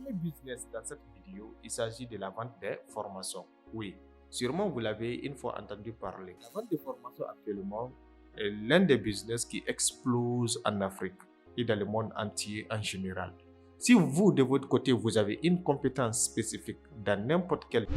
premier business dans cette vidéo, il s'agit de la vente des formations. Oui, sûrement vous l'avez une fois entendu parler. La vente des formations actuellement est l'un des business qui explose en Afrique et dans le monde entier en général. Si vous, de votre côté, vous avez une compétence spécifique dans n'importe quel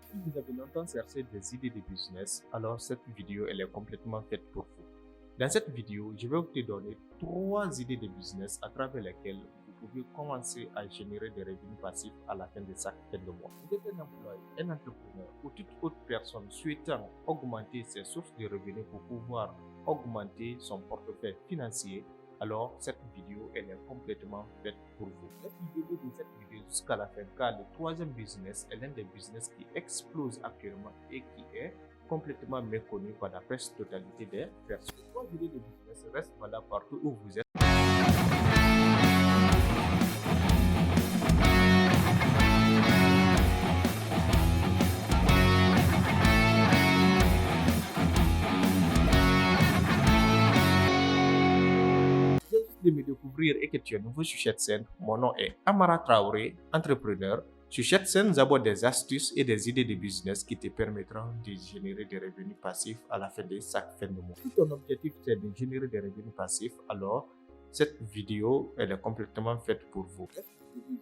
Si vous avez longtemps cherché des idées de business, alors cette vidéo elle est complètement faite pour vous. Dans cette vidéo, je vais vous donner 3 idées de business à travers lesquelles vous pouvez commencer à générer des revenus passifs à la fin de chaque fin de mois. Vous êtes un employé, un entrepreneur ou toute autre personne souhaitant augmenter ses sources de revenus pour pouvoir augmenter son portefeuille financier, alors cette vidéo elle est complètement faite pour vous. Suivez de cette vidéo jusqu'à la fin car le troisième business est l'un des business qui explose actuellement et qui est complètement méconnu par la presque totalité des personnes. Les 3 idées de business restent valables partout où vous êtes. De me découvrir et que tu es nouveau sur cette chaîne, mon nom est Amara Traoré, entrepreneur. Sur cette chaîne, nous abordons des astuces et des idées de business qui te permettront de générer des revenus passifs à la fin de chaque fin de mois. Si ton objectif est de générer des revenus passifs, alors cette vidéo elle est complètement faite pour vous.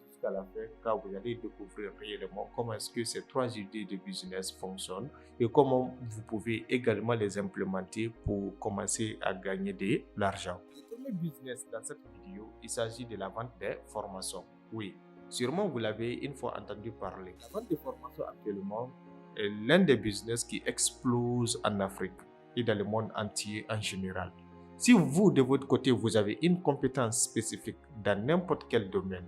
Jusqu'à la fin car vous allez découvrir réellement comment est-ce que ces 3 idées de business fonctionnent et comment vous pouvez également les implémenter pour commencer à gagner de l'argent. Le premier business dans cette vidéo, il s'agit de la vente des formations. Oui, sûrement vous l'avez une fois entendu parler. La vente des formations actuellement est l'un des business qui explose en Afrique et dans le monde entier en général. Si vous, de votre côté, vous avez une compétence spécifique dans n'importe quel domaine,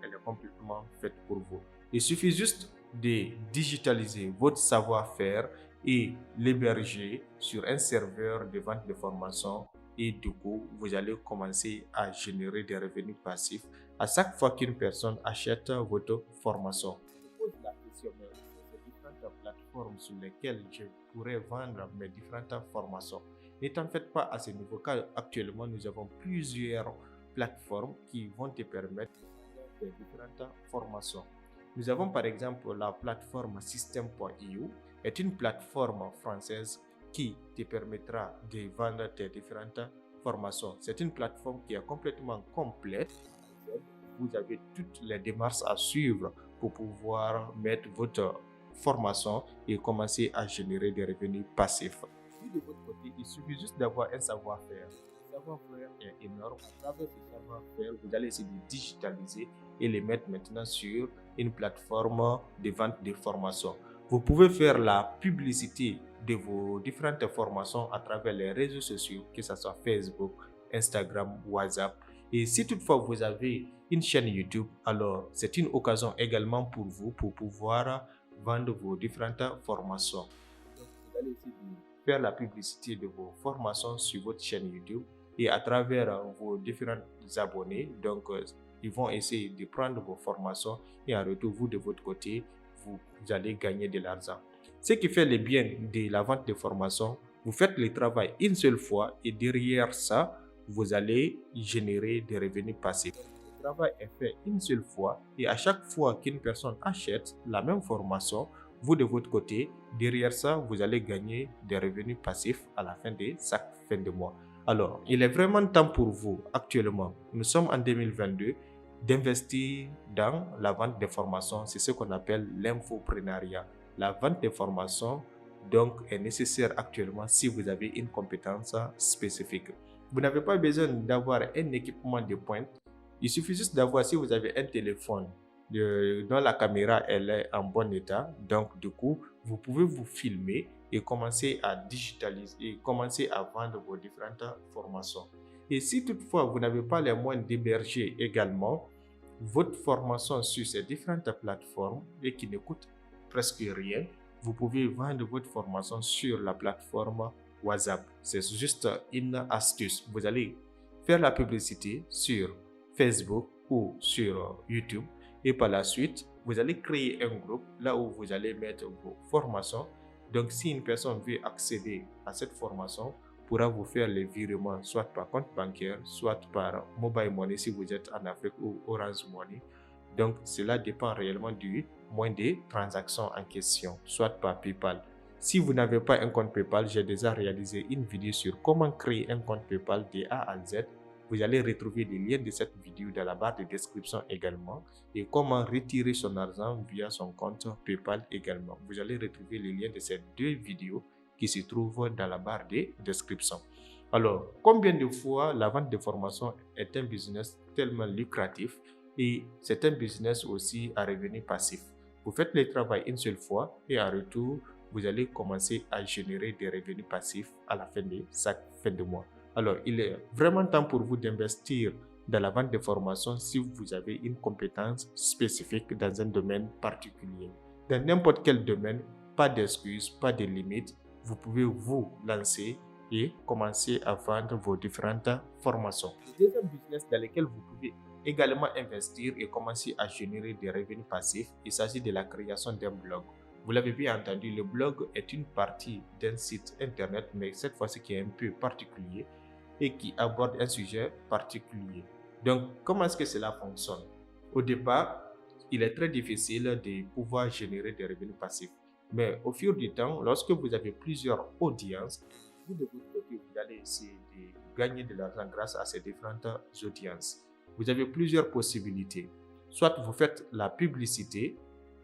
elle est complètement faite pour vous. Il suffit juste de digitaliser votre savoir-faire et l'héberger sur un serveur de vente de formation et du coup, vous allez commencer à générer des revenus passifs à chaque fois qu'une personne achète votre formation. Je pose la question, mais ces différentes plateformes sur lesquelles je pourrais vendre mes différentes formations. Ne t'en faites pas à ce niveau car actuellement nous avons plusieurs plateformes qui vont te permettre des différentes formations. Nous avons par exemple la plateforme System.eu, est une plateforme française qui te permettra de vendre tes différentes formations. C'est une plateforme qui est complètement complète. Vous avez toutes les démarches à suivre pour pouvoir mettre votre formation et commencer à générer des revenus passifs. Si de votre côté, il suffit juste d'avoir un savoir-faire. Le savoir-faire est énorme. À travers ce savoir-faire, vous allez essayer de digitaliser et les mettre maintenant sur une plateforme de vente de formations. Vous pouvez faire la publicité de vos différentes formations à travers les réseaux sociaux, que ce soit Facebook, Instagram, WhatsApp. Et si toutefois vous avez une chaîne YouTube, alors c'est une occasion également pour vous pour pouvoir vendre vos différentes formations. Donc, vous allez essayer de faire la publicité de vos formations sur votre chaîne YouTube et à travers vos différents abonnés. Donc, ils vont essayer de prendre vos formations et en retour, vous de votre côté, vous allez gagner de l'argent. Ce qui fait le bien de la vente de formations, vous faites le travail une seule fois et derrière ça, vous allez générer des revenus passifs. Le travail est fait une seule fois et à chaque fois qu'une personne achète la même formation, vous de votre côté, derrière ça, vous allez gagner des revenus passifs à la fin de chaque fin de mois. Alors, il est vraiment temps pour vous actuellement, nous sommes en 2022, d'investir dans la vente des formations. C'est ce qu'on appelle l'infoprenariat. La vente des formations donc est nécessaire actuellement si vous avez une compétence spécifique. Vous n'avez pas besoin d'avoir un équipement de pointe. Il suffit juste d'avoir, si vous avez un téléphone dont la caméra elle est en bon état, donc du coup, vous pouvez vous filmer et commencer à digitaliser et commencer à vendre vos différentes formations. Et si toutefois vous n'avez pas les moyens d'héberger également votre formation sur ces différentes plateformes et qui ne coûtent presque rien, vous pouvez vendre votre formation sur la plateforme WhatsApp. C'est juste une astuce. Vous allez faire la publicité sur Facebook ou sur YouTube et par la suite, vous allez créer un groupe là où vous allez mettre vos formations. Donc, si une personne veut accéder à cette formation, pourra vous faire les virements soit par compte bancaire, soit par mobile money si vous êtes en Afrique ou Orange Money. Donc, cela dépend réellement du moyen de transaction en question, soit par PayPal. Si vous n'avez pas un compte PayPal, j'ai déjà réalisé une vidéo sur comment créer un compte PayPal de A à Z. Vous allez retrouver les liens de cette vidéo dans la barre de description également et comment retirer son argent via son compte PayPal également. Vous allez retrouver les liens de ces deux vidéos qui se trouvent dans la barre de description. Alors, combien de fois la vente de formation est un business tellement lucratif et c'est un business aussi à revenu passif. Vous faites le travail une seule fois et en retour, vous allez commencer à générer des revenus passifs à la fin de chaque fin de mois. Alors, il est vraiment temps pour vous d'investir dans la vente de formation si vous avez une compétence spécifique dans un domaine particulier. Dans n'importe quel domaine, pas d'excuses, pas de limites, vous pouvez vous lancer et commencer à vendre vos différentes formations. Le deuxième business dans lequel vous pouvez également investir et commencer à générer des revenus passifs, il s'agit de la création d'un blog. Vous l'avez bien entendu, le blog est une partie d'un site internet, mais cette fois-ci qui est un peu particulier et qui aborde un sujet particulier. Donc, comment est-ce que cela fonctionne? Au départ, il est très difficile de pouvoir générer des revenus passifs. Mais au fur du temps, lorsque vous avez plusieurs audiences, vous de votre côté, vous allez essayer de gagner de l'argent grâce à ces différentes audiences. Vous avez plusieurs possibilités. Soit vous faites la publicité,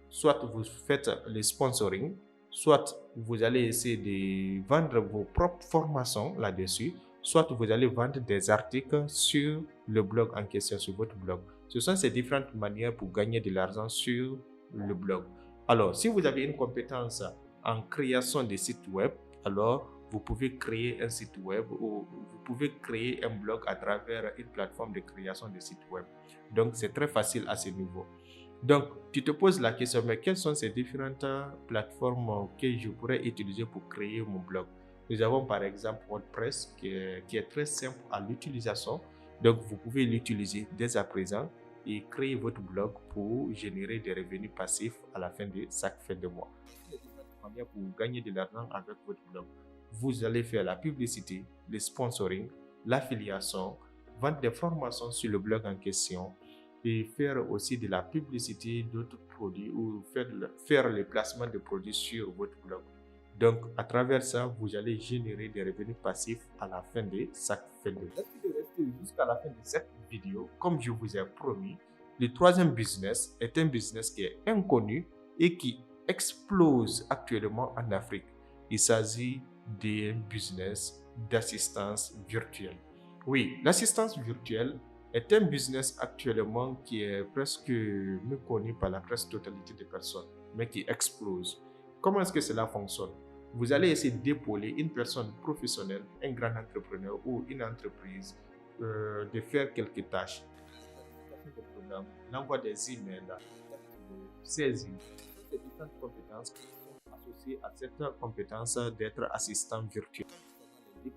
soit vous faites le sponsoring, soit vous allez essayer de vendre vos propres formations là-dessus, soit vous allez vendre des articles sur le blog en question, sur votre blog. Ce sont ces différentes manières pour gagner de l'argent sur le blog. Alors, si vous avez une compétence en création de sites web, alors vous pouvez créer un site web ou vous pouvez créer un blog à travers une plateforme de création de sites web. Donc, c'est très facile à ce niveau. Donc, tu te poses la question, mais quelles sont ces différentes plateformes que je pourrais utiliser pour créer mon blog? Nous avons par exemple WordPress qui est très simple à l'utilisation. Donc, vous pouvez l'utiliser dès à présent et créer votre blog pour générer des revenus passifs à la fin de chaque fin de mois. Il y a différentes manières pour gagner de l'argent avec votre blog. Vous allez faire la publicité, le sponsoring, l'affiliation, vendre des formations sur le blog en question et faire aussi de la publicité d'autres produits ou faire le placement de produits sur votre blog. Donc, à travers ça, vous allez générer des revenus passifs à la fin de chaque fin de mois. Merci de rester jusqu'à la fin de cette vidéo. Comme je vous ai promis, le troisième business est un business qui est inconnu et qui explose actuellement en Afrique. Il s'agit d'un business d'assistance virtuelle. Oui, l'assistance virtuelle est un business actuellement qui est presque méconnu par la presque totalité des personnes, mais qui explose. Comment est-ce que cela fonctionne? Vous allez essayer d'épauler une personne professionnelle, un grand entrepreneur ou une entreprise de faire quelques tâches. L'envoi des emails, saisir, ces différentes compétences qui sont associées à cette compétence d'être assistant virtuel.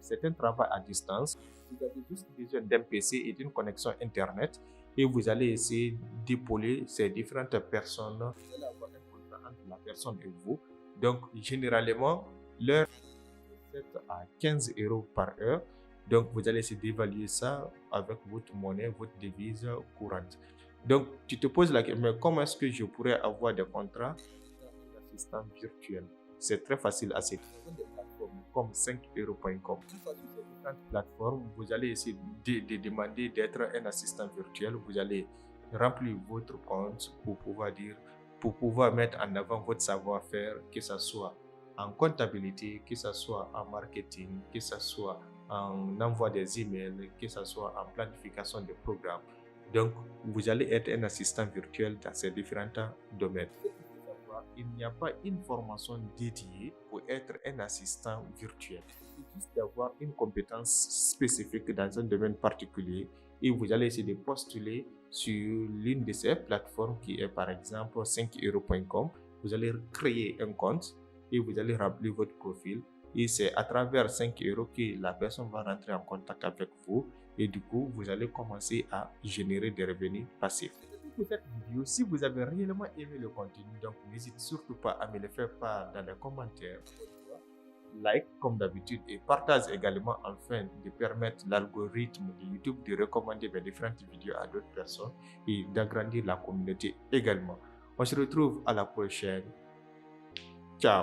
C'est un travail à distance. Vous avez juste besoin d'un PC et d'une connexion Internet et vous allez essayer d'épauler ces différentes personnes. Vous allez avoir un contrat entre la personne et vous. Donc, généralement, l'heure est 7 à 15 euros par heure. Donc, vous allez essayer d'évaluer ça avec votre monnaie, votre devise courante. Donc, tu te poses la question, mais comment est-ce que je pourrais avoir des contrats d'assistant virtuel? C'est très facile à cette plateforme comme 5euros.com. Sur ces différentes plateformes, vous allez essayer de demander d'être un assistant virtuel. Vous allez remplir votre compte pour pouvoir mettre en avant votre savoir-faire, que ce soit en comptabilité, que ce soit en marketing, que ce soit en envoi des emails, que ce soit en planification des programmes. Donc, vous allez être un assistant virtuel dans ces différents domaines. Il n'y a pas une formation dédiée pour être un assistant virtuel. Il suffit juste d'avoir une compétence spécifique dans un domaine particulier et vous allez essayer de postuler sur l'une de ces plateformes qui est par exemple 5euros.com. Vous allez créer un compte et vous allez remplir votre profil et c'est à travers 5 euros que la personne va rentrer en contact avec vous et du coup vous allez commencer à générer des revenus passifs. Pour cette vidéo, si vous avez réellement aimé le contenu, donc n'hésitez surtout pas à me le faire part dans les commentaires. like comme d'habitude et partage également afin de permettre l'algorithme de YouTube de recommander mes différentes vidéos à d'autres personnes et d'agrandir la communauté également. On se retrouve à la prochaine.